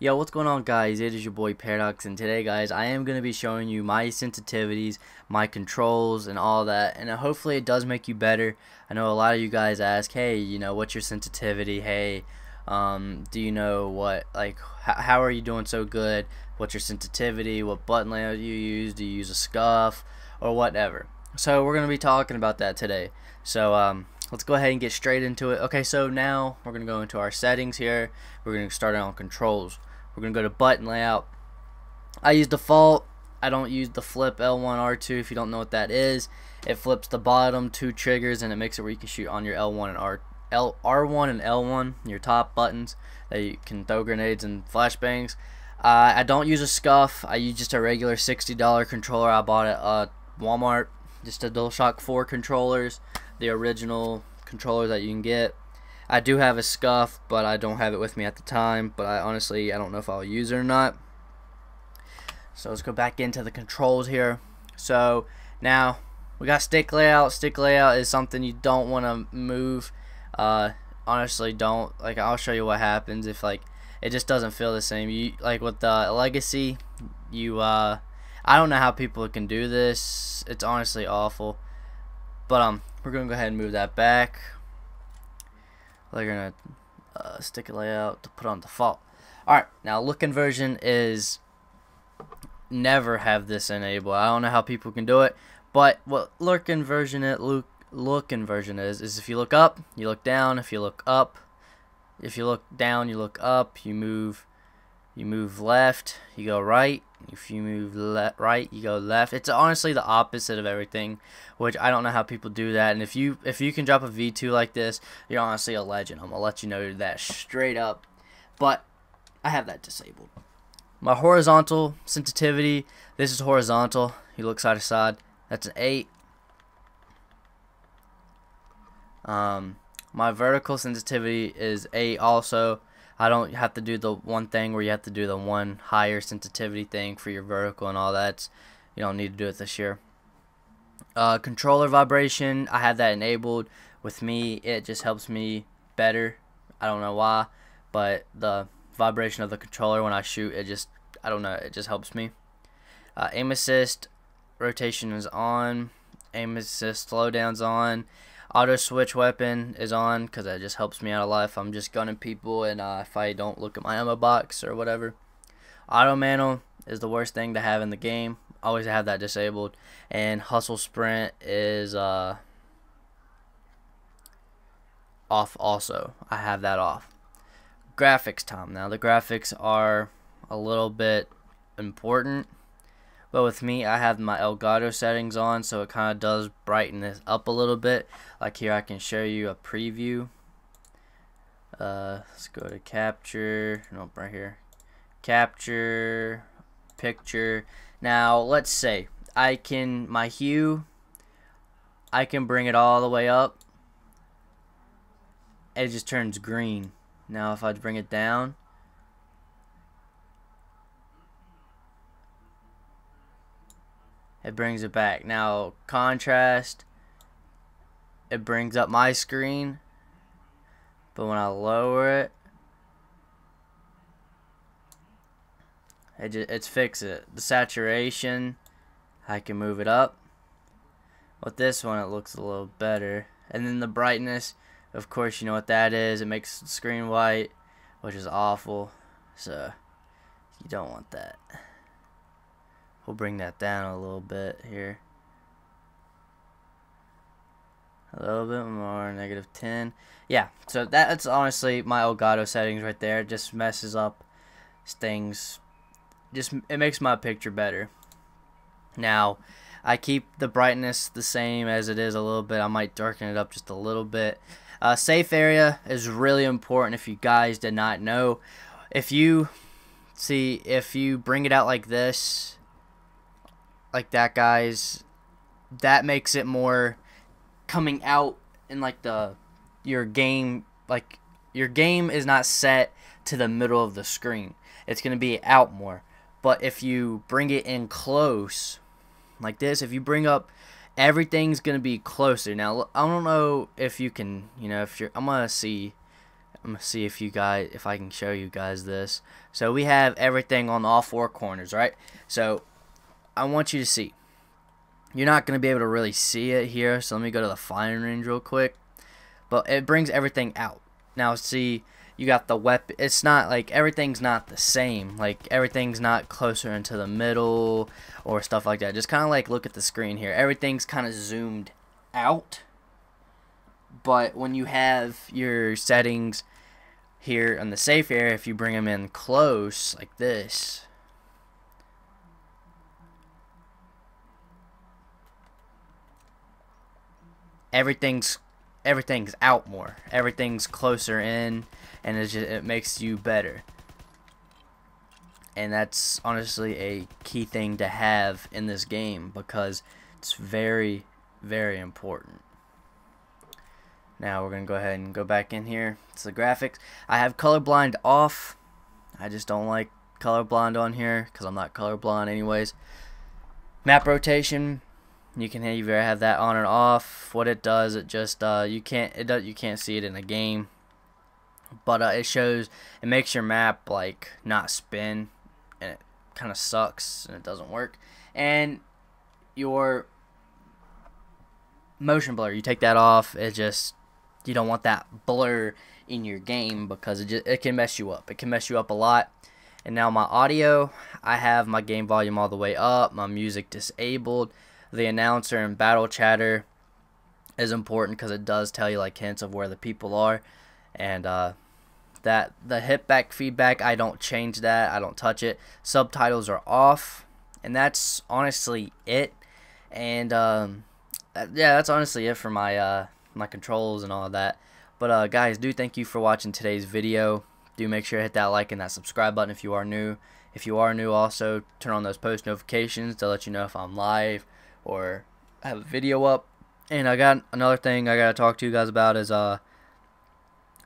Yo, what's going on, guys? It is your boy Paradox, and today, guys, I am going to be showing you my sensitivities, my controls, and all that, and hopefully it does make you better. I know a lot of you guys ask, hey, what's your sensitivity? Hey, do you know what, like, how are you doing so good? What's your sensitivity? What button layout do you use? Do you use a scuff or whatever? So we're going to be talking about that today. So, let's go ahead and get straight into it. Okay, so now we're going to go into our settings here. We're going to start on controls. We're going to go to button layout. I use default. I don't use the flip L1, R2. If you don't know what that is, it flips the bottom two triggers and it makes it where you can shoot on your L1 and R1 and L1, your top buttons that you can throw grenades and flashbangs. I don't use a scuff. I use just a regular $60 controller I bought at Walmart. Just a DualShock 4 controllers, the original controller that you can get. I do have a scuff, but I don't have it with me at the time, but I don't know if I'll use it or not. So let's go back into the controls here. So now we got stick layout. Stick layout is something you don't want to move. Honestly, don't. Like, I'll show you what happens if, like, it just doesn't feel the same. You, like, with the Legacy, I don't know how people can do this. It's honestly awful. But we're gonna go ahead and move that back. We're gonna stick a layout to put on default. Alright, now look inversion is never have this enabled. I don't know how people can do it, but what look inversion is if you look up, you look down. If you look up, if you look down, you look up. You move left, you go right. If you move right, you go left. It's honestly the opposite of everything, which I don't know how people do that. And if you can drop a V2 like this, you're honestly a legend. I'm gonna let you know that straight up. But I have that disabled. My horizontal sensitivity, this is horizontal. You look side to side. That's an 8. My vertical sensitivity is 8 also. I don't have to do the one thing where you have to do the one higher sensitivity thing for your vertical and all that. You don't need to do it this year. Controller vibration, I have that enabled. With me, it just helps me better. I don't know why, but the vibration of the controller when I shoot, I don't know, it just helps me. Aim assist, rotation is on. Aim assist, slowdown's on. Auto switch weapon is on because that just helps me out a lot if I'm just gunning people and if I don't look at my ammo box or whatever. Auto manual is the worst thing to have in the game. Always have that disabled. And hustle sprint is off also. I have that off. Graphics time. Now the graphics are a little bit important. But with me, I have my Elgato settings on, so it kind of does brighten this up a little bit. Like here, I can show you a preview. Let's go to capture. Nope, right here. Capture, picture. Now, let's say my hue, I can bring it all the way up. It just turns green. Now, if I bring it down, it brings it back. Now, contrast, it brings up my screen, but when I lower it, it's fixed it. The saturation, I can move it up. With this one, it looks a little better. And then the brightness, of course, you know what that is. It makes the screen white, which is awful. So, you don't want that. We'll bring that down a little bit here. A little bit more, -10. Yeah, so that's honestly my Elgato settings right there. It just messes up things. It makes my picture better. Now, I keep the brightness the same as it is a little bit. I might darken it up just a little bit. Safe area is really important if you guys did not know. If you bring it out like this, like that, guys, that makes it more coming out in like your game, like your game is not set to the middle of the screen. It's going to be out more. But if you bring it in close like this, if you bring up, everything's going to be closer. Now, I don't know if you can, I'm going to see I'm gonna see if I can show you guys this. So we have everything on all four corners, right? So I want you to see. You're not gonna be able to really see it here, so let me go to the firing range real quick. But it brings everything out. Now see, you got the weapon. It's not like everything's not the same. Like everything's not closer into the middle or stuff like that. Just kind of like look at the screen here. Everything's kind of zoomed out. But when you have your settings here in the safe area, if you bring them in close like this, everything's out more. Everything's closer in, and it makes you better. And that's honestly a key thing to have in this game because it's very, very important. Now we're gonna go ahead and go back in here to the graphics. I have colorblind off. I just don't like colorblind on here because I'm not colorblind anyways. Map rotation, you can either have that on or off. What it does, it just you can't see it in the game, but it makes your map like not spin, and it kind of sucks and it doesn't work. And your motion blur, you take that off, you don't want that blur in your game because it can mess you up. It can mess you up a lot. And now my audio, I have my game volume all the way up, my music disabled. The announcer and battle chatter is important because it does tell you like hints of where the people are. And that the hit back feedback, I don't change that. I don't touch it. Subtitles are off, and that's honestly it. And yeah, that's honestly it for my my controls and all of that. But guys, thank you for watching today's video. Do make sure to hit that like and that subscribe button if you are new. If you are new, also turn on those post notifications to let you know if I'm live or have a video up. And I got another thing I gotta talk to you guys about is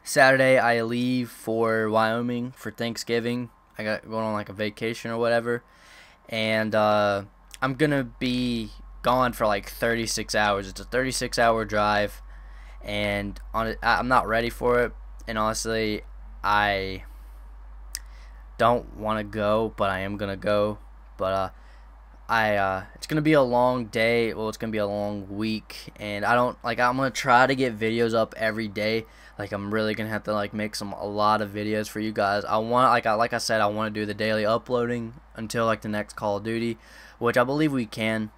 Saturday I leave for Wyoming for Thanksgiving. I got going on like a vacation or whatever, and I'm gonna be gone for like 36 hours. It's a 36-hour drive, and I'm not ready for it. And honestly, I don't want to go, but I am gonna go. But it's gonna be a long day. Well, it's gonna be a long week, and I'm gonna try to get videos up every day. Like I'm really gonna have to like make a lot of videos for you guys. I want like I said, I want to do the daily uploading until like the next Call of Duty, which I believe we can.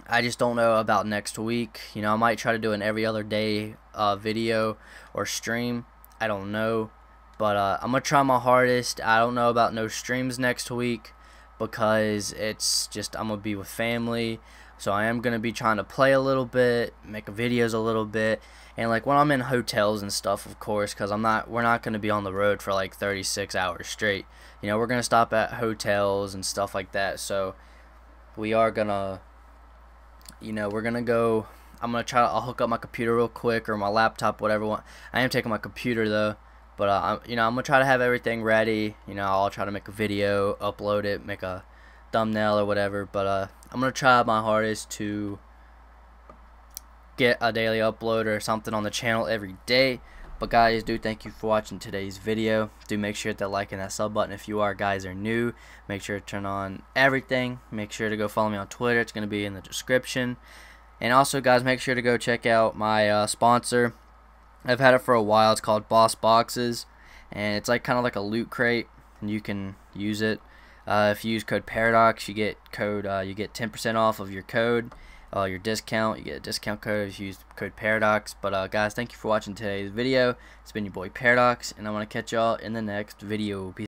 I just don't know about next week. You know, I might try to do an every other day video or stream. I don't know, but I'm gonna try my hardest. I don't know about no streams next week because it's just I'm gonna be with family, so I am gonna be trying to play a little bit, make videos a little bit, and like when I'm in hotels and stuff, of course, because we're not gonna be on the road for like 36 hours straight. You know, we're gonna stop at hotels and stuff like that. So we are gonna, you know, we're gonna go. I'll hook up my computer real quick or my laptop, whatever. I am taking my computer though. But you know, I'm gonna try to have everything ready. You know, I'll try to make a video, upload it, make a thumbnail or whatever. But I'm gonna try my hardest to get a daily upload or something on the channel every day. But guys, thank you for watching today's video. Do make sure to hit that like and that sub button if you guys are new. Make sure to turn on everything. Make sure to go follow me on Twitter. It's gonna be in the description. And also, guys, make sure to go check out my sponsor. I've had it for a while. It's called Boss Boxes, and it's like kind of like a loot crate, and you can use it. If you use code Paradox, you get 10% off of your code, your discount. You get a discount code if you use code Paradox. But guys, thank you for watching today's video. It's been your boy Paradox, and I'm gonna catch y'all in the next video. Peace.